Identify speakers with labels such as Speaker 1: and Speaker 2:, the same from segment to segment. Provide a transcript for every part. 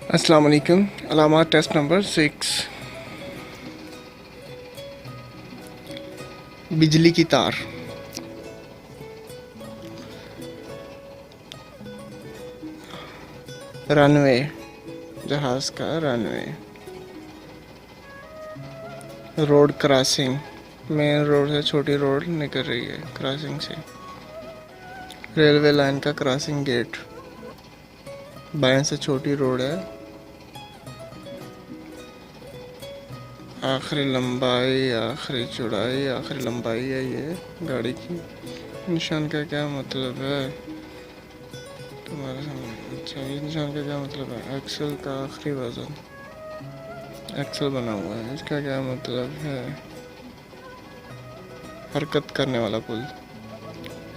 Speaker 1: अस्सलाम वालेकुम। अलामात test number 6। बिजली की तार, रनवे, जहाज का runway, road crossing, main road से छोटी रोड निकल रही है क्रॉसिंग से, रेलवे लाइन का क्रॉसिंग गेट, बाएं से छोटी रोड है, आखिरी लंबाई, आखिरी चौड़ाई, आखिरी लंबाई है ये गाड़ी की। निशान का क्या मतलब है तुम्हारे सामने? अच्छा, ये निशान का क्या मतलब है? एक्सल का आखिरी वजन, एक्सल बना हुआ है, इसका क्या मतलब है? हरकत करने वाला पुल,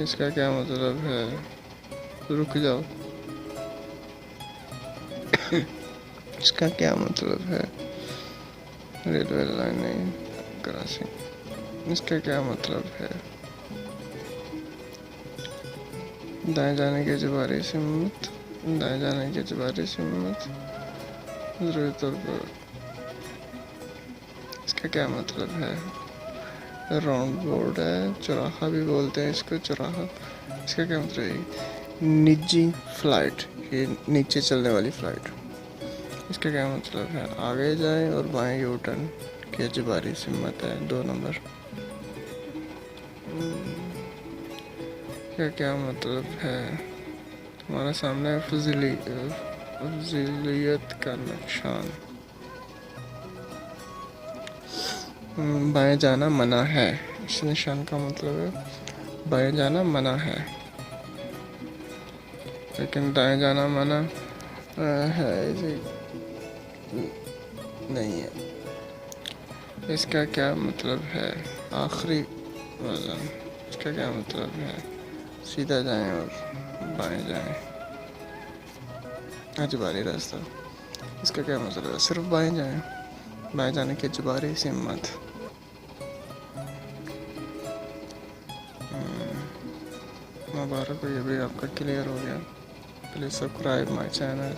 Speaker 1: इसका क्या मतलब है? रुक जाओ, इसका क्या मतलब है? रेलवे लाइन नहीं, क्रॉसिंग, इसका क्या मतलब है? दाएं जाने की जबारी से हिम्मत, दाएं जाने की जबारी से हिम्मत, जरूरी तौर पर, इसका क्या मतलब है? राउंड बोर्ड है, चौराहा भी बोलते हैं इसको, चौराहा, इसका क्या मतलब है? निजी फ्लाइट, ये नीचे चलने वाली फ्लाइट, इसका क्या मतलब है? आगे जाए और बाएं यू टर्न की जबारी से हिम्मत है 2 नंबर। क्या क्या मतलब है? तुम्हारे सामने फजीलियत का निशान, बाएं जाना मना है, इस निशान का मतलब है बाएं जाना मना है, लेकिन दाएं जाना मना है इसे नहीं है। इसका क्या मतलब है? आखिरी वजन, इसका क्या मतलब है? सीधा जाएं और बाएं जाएं, अजबारी रास्ता, इसका क्या मतलब है? सिर्फ बाएं जाएं, बाएं जाने की अजबारी से हिम्मत। मुबारक हो, ये भी आपका क्लियर हो गया। Please subscribe my channel.